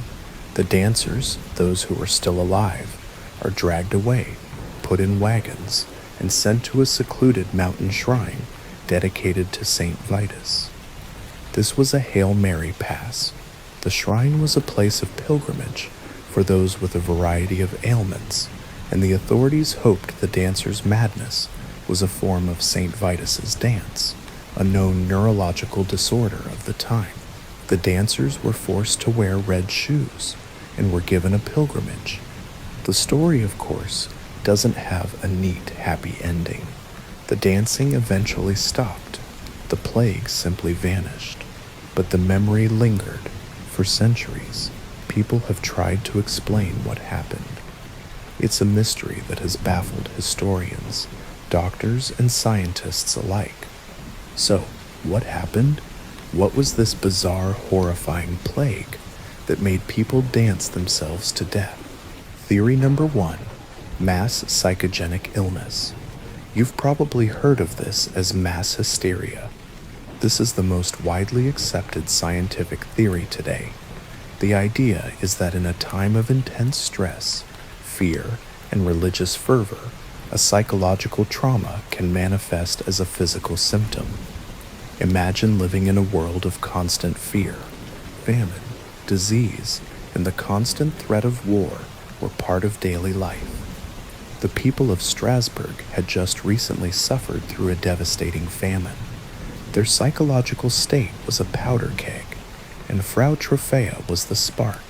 The dancers, those who are still alive, are dragged away, put in wagons, and sent to a secluded mountain shrine dedicated to Saint Vitus. This was a Hail Mary pass. The shrine was a place of pilgrimage for those with a variety of ailments, and the authorities hoped the dancers' madness was a form of Saint Vitus's dance, a known neurological disorder of the time. The dancers were forced to wear red shoes and were given a pilgrimage. The story, of course, doesn't have a neat, happy ending. The dancing eventually stopped. The plague simply vanished. But the memory lingered. For centuries, people have tried to explain what happened. It's a mystery that has baffled historians, doctors, and scientists alike. So, what happened? What was this bizarre, horrifying plague that made people dance themselves to death? Theory number 1, mass psychogenic illness. You've probably heard of this as mass hysteria. This is the most widely accepted scientific theory today. The idea is that in a time of intense stress, fear, and religious fervor, a psychological trauma can manifest as a physical symptom. Imagine living in a world of constant fear, famine, disease and the constant threat of war were part of daily life. The people of Strasbourg had just recently suffered through a devastating famine. Their psychological state was a powder keg, and Frau Trophea was the spark.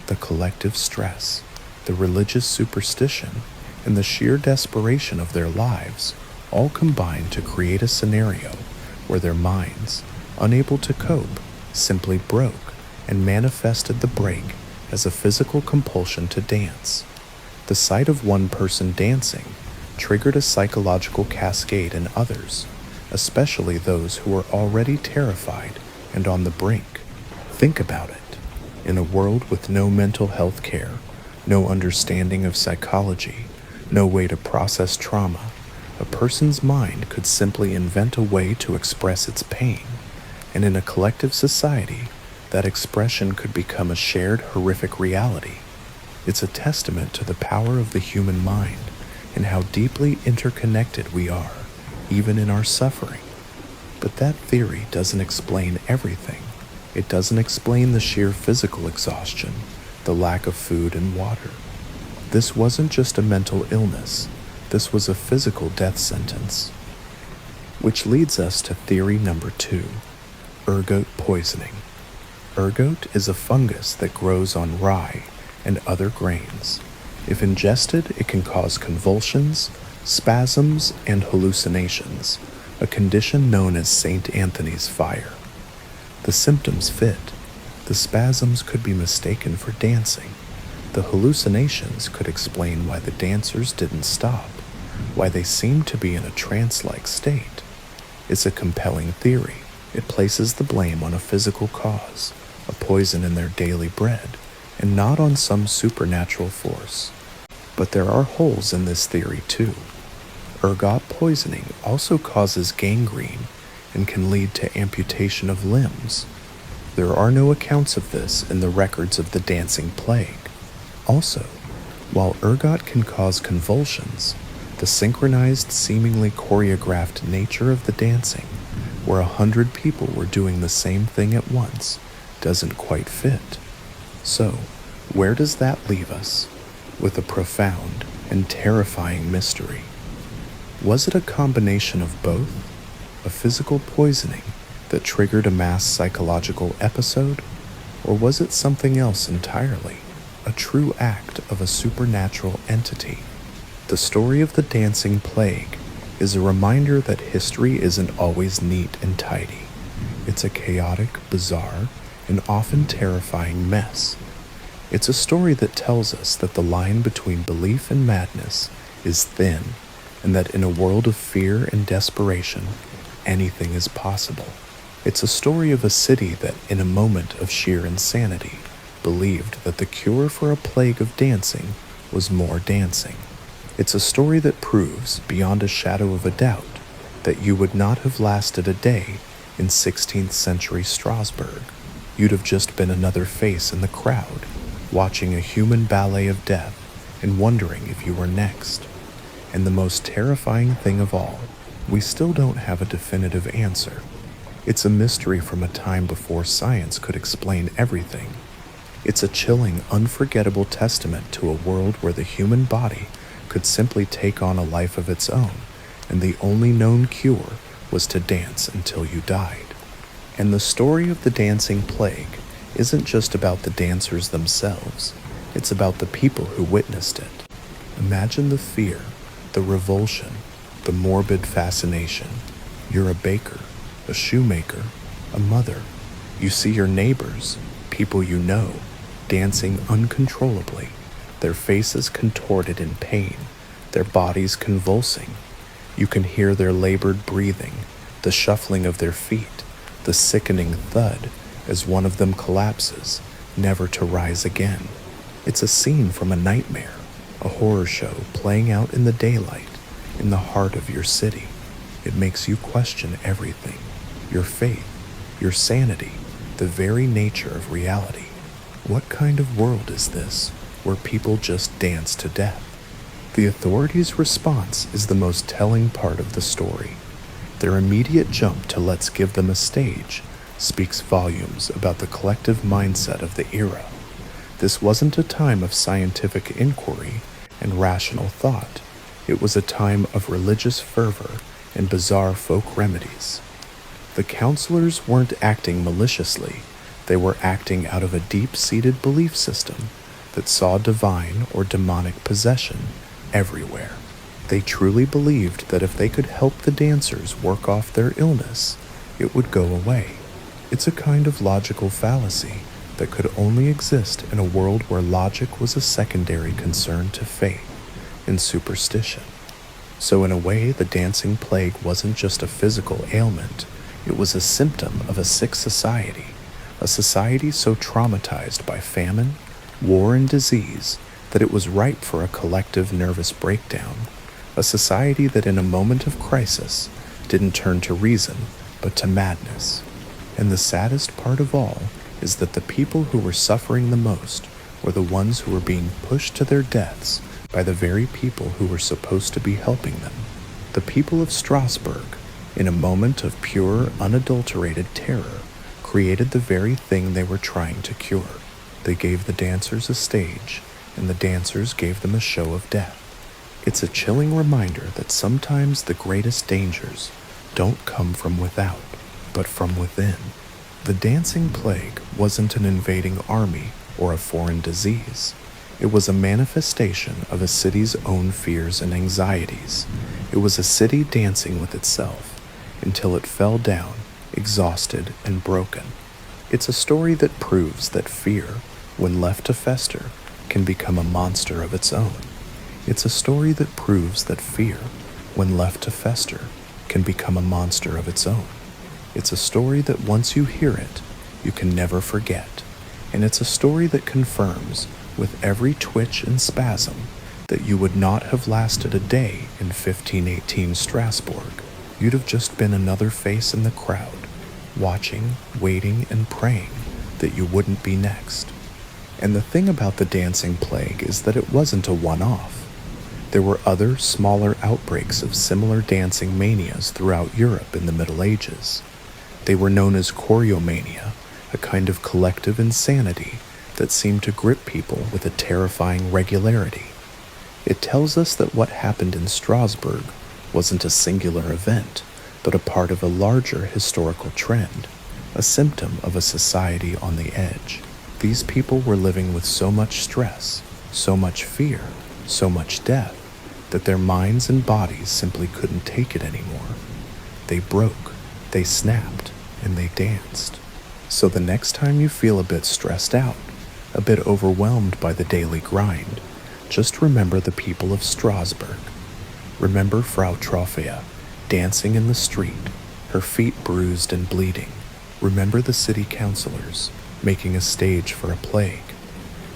The collective stress, the religious superstition, and the sheer desperation of their lives all combined to create a scenario where their minds, unable to cope, simply broke and manifested the break as a physical compulsion to dance. The sight of one person dancing triggered a psychological cascade in others, especially those who were already terrified and on the brink. Think about it. In a world with no mental health care, no understanding of psychology, no way to process trauma, a person's mind could simply invent a way to express its pain, and in a collective society, that expression could become a shared horrific reality. It's a testament to the power of the human mind and how deeply interconnected we are, even in our suffering. But that theory doesn't explain everything. It doesn't explain the sheer physical exhaustion, the lack of food and water. This wasn't just a mental illness, this was a physical death sentence. Which leads us to theory number 2, ergot poisoning. Ergot is a fungus that grows on rye and other grains. If ingested, it can cause convulsions, spasms, and hallucinations, a condition known as St. Anthony's fire. The symptoms fit. The spasms could be mistaken for dancing. The hallucinations could explain why the dancers didn't stop, why they seemed to be in a trance-like state. It's a compelling theory. It places the blame on a physical cause, a poison in their daily bread, and not on some supernatural force. But there are holes in this theory too. Ergot poisoning also causes gangrene and can lead to amputation of limbs. There are no accounts of this in the records of the dancing plague. Also, while ergot can cause convulsions, the synchronized, seemingly choreographed nature of the dancing, where 100 people were doing the same thing at once, doesn't quite fit. So, where does that leave us? With a profound and terrifying mystery. Was it a combination of both? A physical poisoning that triggered a mass psychological episode? Or was it something else entirely? A true act of a supernatural entity? The story of the dancing plague is a reminder that history isn't always neat and tidy. It's a chaotic, bizarre, and often terrifying mess. It's a story that tells us that the line between belief and madness is thin, and that in a world of fear and desperation, anything is possible. It's a story of a city that, in a moment of sheer insanity, believed that the cure for a plague of dancing was more dancing. It's a story that proves, beyond a shadow of a doubt, that you would not have lasted a day in 16th century Strasbourg. You'd have just been another face in the crowd, watching a human ballet of death and wondering if you were next. And the most terrifying thing of all, we still don't have a definitive answer. It's a mystery from a time before science could explain everything. It's a chilling, unforgettable testament to a world where the human body could simply take on a life of its own, and the only known cure was to dance until you died. And the story of the dancing plague isn't just about the dancers themselves, it's about the people who witnessed it. Imagine the fear, the revulsion, the morbid fascination. You're a baker, a shoemaker, a mother. You see your neighbors, people you know, dancing uncontrollably, their faces contorted in pain, their bodies convulsing. You can hear their labored breathing, the shuffling of their feet, the sickening thud as one of them collapses, never to rise again. It's a scene from a nightmare, a horror show playing out in the daylight, in the heart of your city. It makes you question everything, your faith, your sanity, the very nature of reality. What kind of world is this, where people just dance to death? The authorities' response is the most telling part of the story. Their immediate jump to let's give them a stage speaks volumes about the collective mindset of the era. This wasn't a time of scientific inquiry and rational thought. It was a time of religious fervor and bizarre folk remedies. The counselors weren't acting maliciously, they were acting out of a deep-seated belief system that saw divine or demonic possession everywhere. They truly believed that if they could help the dancers work off their illness, it would go away. It's a kind of logical fallacy that could only exist in a world where logic was a secondary concern to faith and superstition. So in a way, the dancing plague wasn't just a physical ailment, it was a symptom of a sick society, a society so traumatized by famine, war, and disease that it was ripe for a collective nervous breakdown, a society that in a moment of crisis didn't turn to reason, but to madness. And the saddest part of all is that the people who were suffering the most were the ones who were being pushed to their deaths by the very people who were supposed to be helping them. The people of Strasbourg, in a moment of pure, unadulterated terror, created the very thing they were trying to cure. They gave the dancers a stage, and the dancers gave them a show of death. It's a chilling reminder that sometimes the greatest dangers don't come from without, but from within. The dancing plague wasn't an invading army or a foreign disease. It was a manifestation of a city's own fears and anxieties. It was a city dancing with itself until it fell down, exhausted and broken. It's a story that proves that fear, when left to fester, can become a monster of its own. It's a story that proves that fear, when left to fester, can become a monster of its own. It's a story that once you hear it, you can never forget. And it's a story that confirms, with every twitch and spasm, that you would not have lasted a day in 1518 Strasbourg. You'd have just been another face in the crowd, watching, waiting, and praying that you wouldn't be next. And the thing about the dancing plague is that it wasn't a one-off. There were other, smaller outbreaks of similar dancing manias throughout Europe in the Middle Ages. They were known as choreomania, a kind of collective insanity that seemed to grip people with a terrifying regularity. It tells us that what happened in Strasbourg wasn't a singular event, but a part of a larger historical trend, a symptom of a society on the edge. These people were living with so much stress, so much fear, so much death, that their minds and bodies simply couldn't take it anymore. They broke, they snapped, and they danced. So the next time you feel a bit stressed out, a bit overwhelmed by the daily grind, just remember the people of Strasbourg. Remember Frau Trophea, dancing in the street, her feet bruised and bleeding. Remember the city councilors, making a stage for a plague.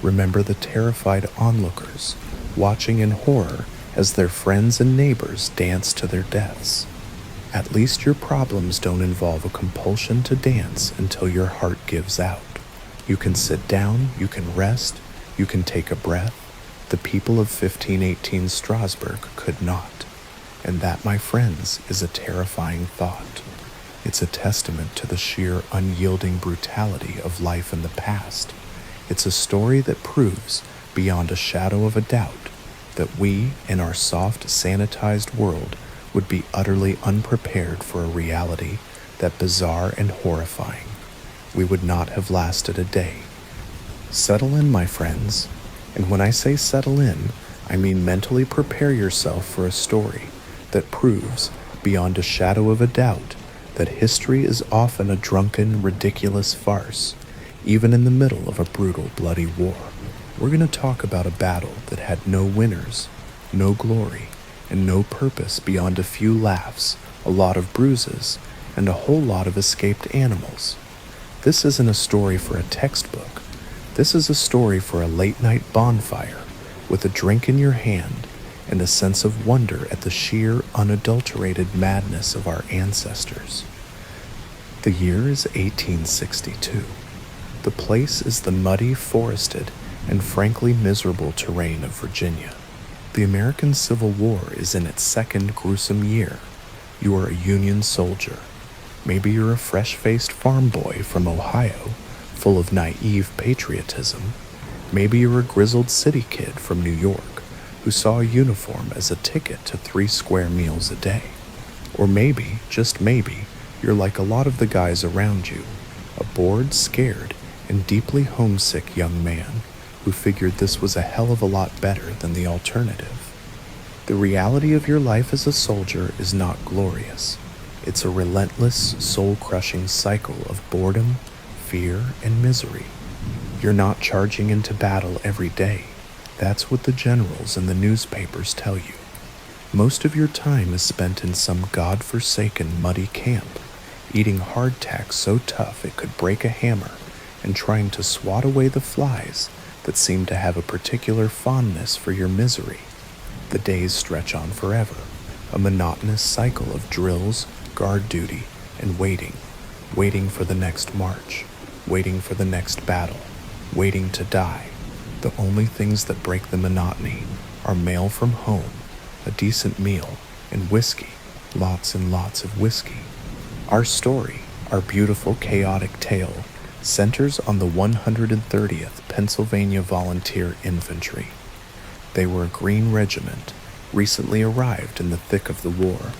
Remember the terrified onlookers, watching in horror as their friends and neighbors dance to their deaths. At least your problems don't involve a compulsion to dance until your heart gives out. You can sit down, you can rest, you can take a breath. The people of 1518 Strasbourg could not. And that, my friends, is a terrifying thought. It's a testament to the sheer unyielding brutality of life in the past. It's a story that proves, beyond a shadow of a doubt, that we, in our soft, sanitized world, would be utterly unprepared for a reality that bizarre and horrifying. We would not have lasted a day. Settle in, my friends. And when I say settle in, I mean mentally prepare yourself for a story that proves, beyond a shadow of a doubt, that history is often a drunken, ridiculous farce, even in the middle of a brutal, bloody war. We're going to talk about a battle that had no winners, no glory, and no purpose beyond a few laughs, a lot of bruises, and a whole lot of escaped animals. This isn't a story for a textbook. This is a story for a late-night bonfire with a drink in your hand and a sense of wonder at the sheer, unadulterated madness of our ancestors. The year is 1862. The place is the muddy, forested, and frankly miserable terrain of Virginia. The American Civil War is in its second gruesome year. You are a Union soldier. Maybe you're a fresh-faced farm boy from Ohio, full of naive patriotism. Maybe you're a grizzled city kid from New York who saw a uniform as a ticket to 3 square meals a day. Or maybe, just maybe, you're like a lot of the guys around you, a bored, scared, and deeply homesick young man who figured this was a hell of a lot better than the alternative. The reality of your life as a soldier is not glorious. It's a relentless, soul-crushing cycle of boredom, fear, and misery. You're not charging into battle every day. That's what the generals and the newspapers tell you. Most of your time is spent in some god-forsaken muddy camp, eating hardtack so tough it could break a hammer, and trying to swat away the flies that seem to have a particular fondness for your misery. The days stretch on forever, a monotonous cycle of drills, guard duty, and waiting for the next march, waiting for the next battle, waiting to die. The only things that break the monotony are mail from home, a decent meal, and whiskey, lots and lots of whiskey. Our story, our beautiful chaotic tale, centers on the 130th Pennsylvania Volunteer Infantry. They were a Green Regiment, recently arrived in the thick of the war.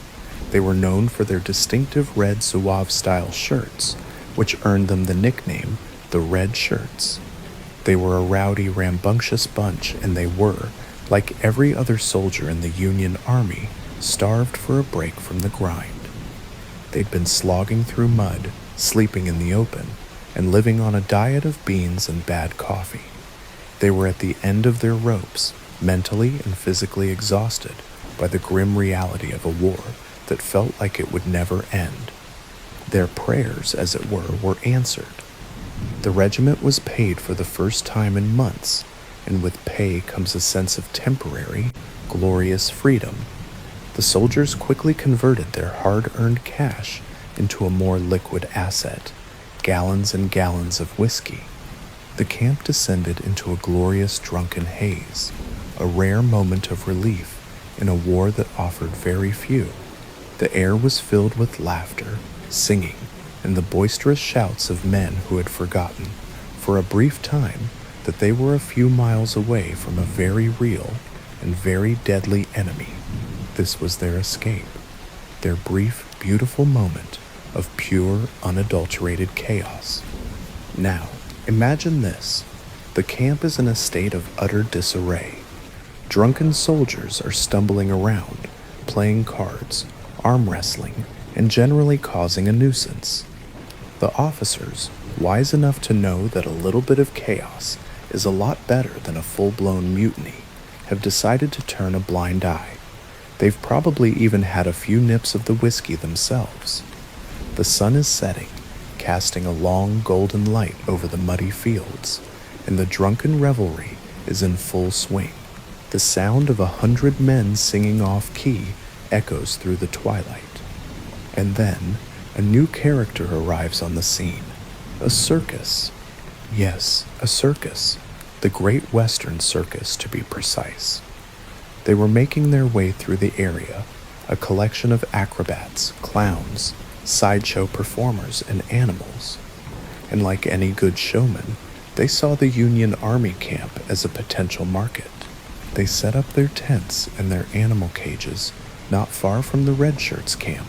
They were known for their distinctive red Zouave-style shirts, which earned them the nickname the Red Shirts. They were a rowdy, rambunctious bunch, and they were, like every other soldier in the Union Army, starved for a break from the grind. They'd been slogging through mud, sleeping in the open, and living on a diet of beans and bad coffee. They were at the end of their ropes, mentally and physically exhausted by the grim reality of a war that felt like it would never end. Their prayers, as it were answered. The regiment was paid for the first time in months, and with pay comes a sense of temporary, glorious freedom. The soldiers quickly converted their hard-earned cash into a more liquid asset, gallons and gallons of whiskey. The camp descended into a glorious drunken haze, a rare moment of relief in a war that offered very few. The air was filled with laughter, singing, and the boisterous shouts of men who had forgotten, for a brief time, that they were a few miles away from a very real and very deadly enemy. This was their escape, their brief, beautiful moment of pure, unadulterated chaos. Now, imagine this. The camp is in a state of utter disarray. Drunken soldiers are stumbling around, playing cards, arm wrestling, and generally causing a nuisance. The officers, wise enough to know that a little bit of chaos is a lot better than a full-blown mutiny, have decided to turn a blind eye. They've probably even had a few nips of the whiskey themselves. The sun is setting, casting a long golden light over the muddy fields, and the drunken revelry is in full swing. The sound of 100 men singing off-key echoes through the twilight. And then, a new character arrives on the scene. A circus. Yes, a circus. The Great Western Circus, to be precise. They were making their way through the area, a collection of acrobats, clowns, sideshow performers, and animals. And like any good showman, they saw the Union Army camp as a potential market. They set up their tents and their animal cages not far from the Red Shirts camp,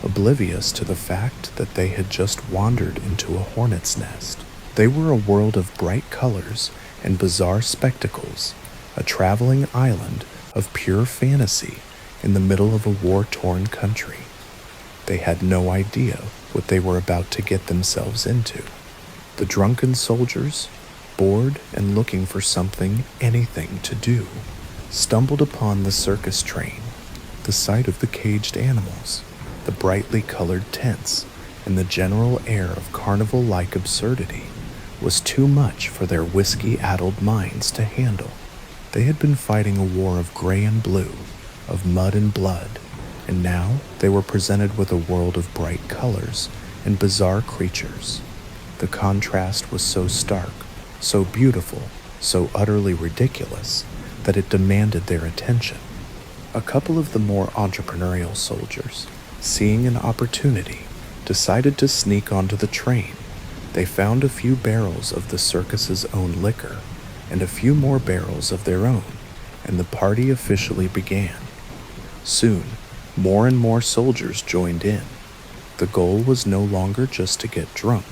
oblivious to the fact that they had just wandered into a hornet's nest. They were a world of bright colors and bizarre spectacles, a traveling island of pure fantasy in the middle of a war-torn country. They had no idea what they were about to get themselves into. The drunken soldiers, bored and looking for something, anything to do, stumbled upon the circus train. The sight of the caged animals, the brightly colored tents, and the general air of carnival-like absurdity was too much for their whiskey-addled minds to handle. They had been fighting a war of gray and blue, of mud and blood, and now they were presented with a world of bright colors and bizarre creatures. The contrast was so stark, so beautiful, so utterly ridiculous, that it demanded their attention. A couple of the more entrepreneurial soldiers, seeing an opportunity, decided to sneak onto the train. They found a few barrels of the circus's own liquor and a few more barrels of their own, and the party officially began. Soon, more and more soldiers joined in. The goal was no longer just to get drunk.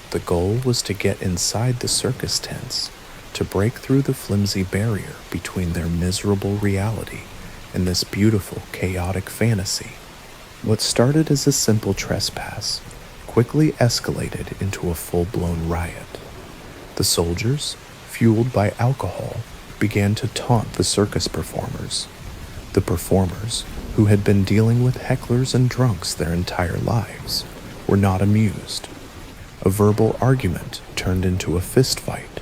The goal was to get inside the circus tents, to break through the flimsy barrier between their miserable reality and this beautiful, chaotic fantasy. What started as a simple trespass quickly escalated into a full-blown riot. The soldiers, fueled by alcohol, began to taunt the circus performers. The performers, who had been dealing with hecklers and drunks their entire lives, were not amused. A verbal argument turned into a fist fight.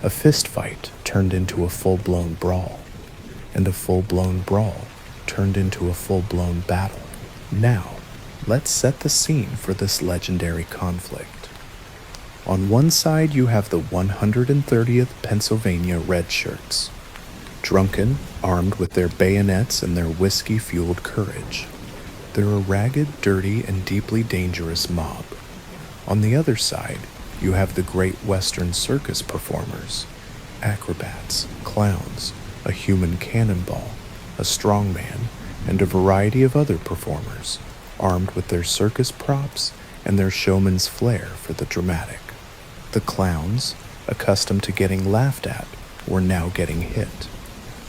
A fist fight turned into a full-blown brawl. And a full-blown brawl turned into a full-blown battle. Now, let's set the scene for this legendary conflict. On one side, you have the 130th Pennsylvania Red Shirts, drunken, armed with their bayonets and their whiskey-fueled courage. They're a ragged, dirty, and deeply dangerous mob. On the other side, you have the Great Western Circus performers, acrobats, clowns, a human cannonball, a strongman, and a variety of other performers, armed with their circus props and their showman's flair for the dramatic. The clowns, accustomed to getting laughed at, were now getting hit.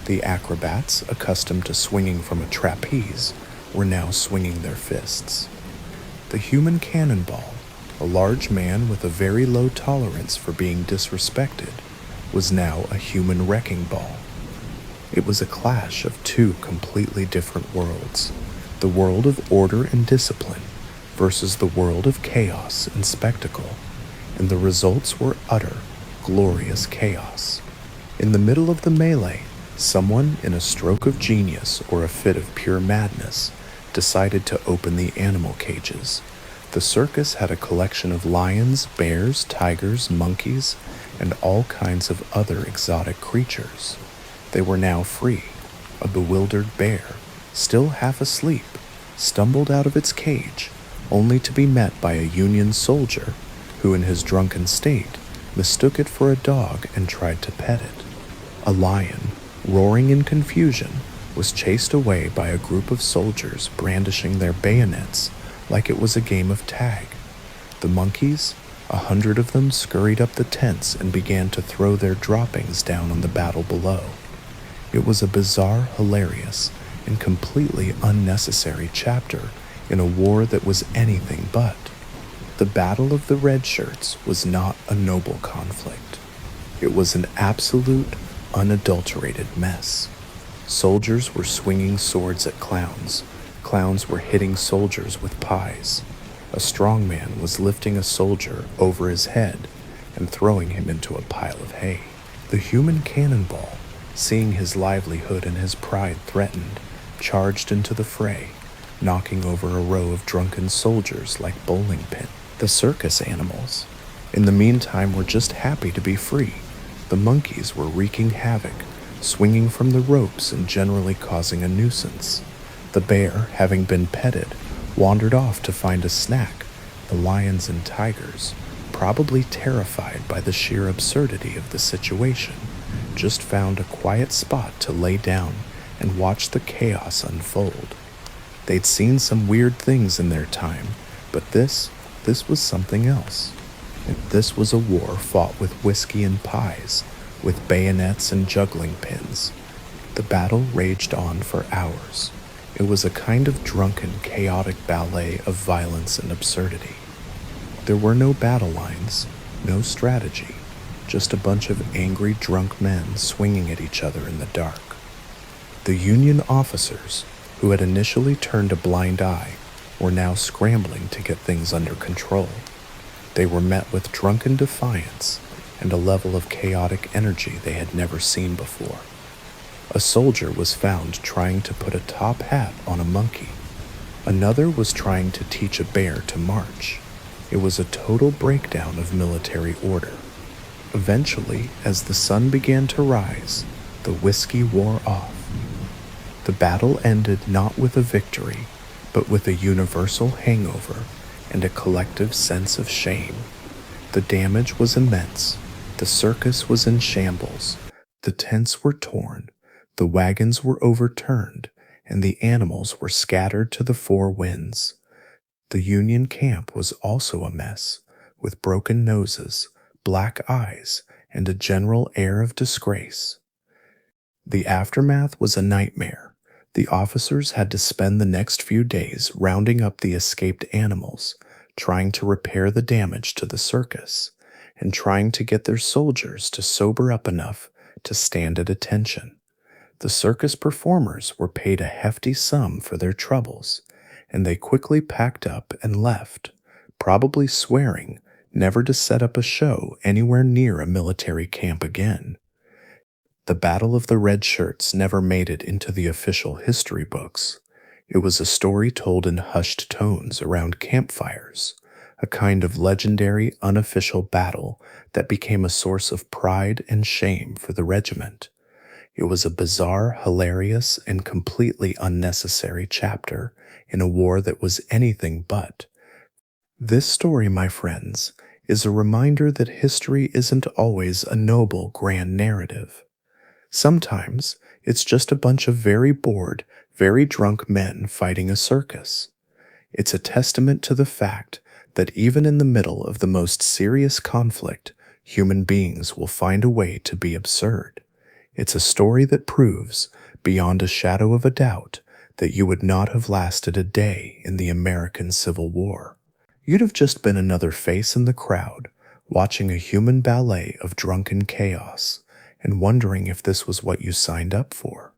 The acrobats, accustomed to swinging from a trapeze, were now swinging their fists. The human cannonball, a large man with a very low tolerance for being disrespected, was now a human wrecking ball. It was a clash of two completely different worlds, the world of order and discipline versus the world of chaos and spectacle, and the results were utter, glorious chaos. In the middle of the melee, someone in a stroke of genius or a fit of pure madness decided to open the animal cages. The circus had a collection of lions, bears, tigers, monkeys, and all kinds of other exotic creatures. They were now free. A bewildered bear, still half asleep, stumbled out of its cage, only to be met by a Union soldier who, in his drunken state, mistook it for a dog and tried to pet it. A lion, roaring in confusion, was chased away by a group of soldiers brandishing their bayonets like it was a game of tag. The monkeys, 100 of them, scurried up the tents and began to throw their droppings down on the battle below. It was a bizarre, hilarious, and completely unnecessary chapter in a war that was anything but. The Battle of the Red Shirts was not a noble conflict. It was an absolute, unadulterated mess. Soldiers were swinging swords at clowns. Clowns were hitting soldiers with pies. A strongman was lifting a soldier over his head and throwing him into a pile of hay. The human cannonball, seeing his livelihood and his pride threatened, charged into the fray, knocking over a row of drunken soldiers like bowling pins. The circus animals, in the meantime, were just happy to be free. The monkeys were wreaking havoc, swinging from the ropes and generally causing a nuisance. The bear, having been petted, wandered off to find a snack. The lions and tigers, probably terrified by the sheer absurdity of the situation, just found a quiet spot to lay down and watch the chaos unfold. They'd seen some weird things in their time, but this was something else. And this was a war fought with whiskey and pies, with bayonets and juggling pins. The battle raged on for hours. It was a kind of drunken, chaotic ballet of violence and absurdity. There were no battle lines, no strategy, just a bunch of angry, drunk men swinging at each other in the dark. The Union officers, who had initially turned a blind eye, were now scrambling to get things under control. They were met with drunken defiance and a level of chaotic energy they had never seen before. A soldier was found trying to put a top hat on a monkey. Another was trying to teach a bear to march. It was a total breakdown of military order. Eventually, as the sun began to rise, the whiskey wore off. The battle ended not with a victory, but with a universal hangover and a collective sense of shame. The damage was immense. The circus was in shambles. The tents were torn. The wagons were overturned, and the animals were scattered to the four winds. The Union camp was also a mess, with broken noses, black eyes, and a general air of disgrace. The aftermath was a nightmare. The officers had to spend the next few days rounding up the escaped animals, trying to repair the damage to the circus, and trying to get their soldiers to sober up enough to stand at attention. The circus performers were paid a hefty sum for their troubles, and they quickly packed up and left, probably swearing never to set up a show anywhere near a military camp again. The Battle of the Red Shirts never made it into the official history books. It was a story told in hushed tones around campfires, a kind of legendary unofficial battle that became a source of pride and shame for the regiment. It was a bizarre, hilarious, and completely unnecessary chapter in a war that was anything but. This story, my friends, is a reminder that history isn't always a noble, grand narrative. Sometimes it's just a bunch of very bored, very drunk men fighting a circus. It's a testament to the fact that even in the middle of the most serious conflict, human beings will find a way to be absurd. It's a story that proves, beyond a shadow of a doubt, that you would not have lasted a day in the American Civil War. You'd have just been another face in the crowd, watching a human ballet of drunken chaos, and wondering if this was what you signed up for.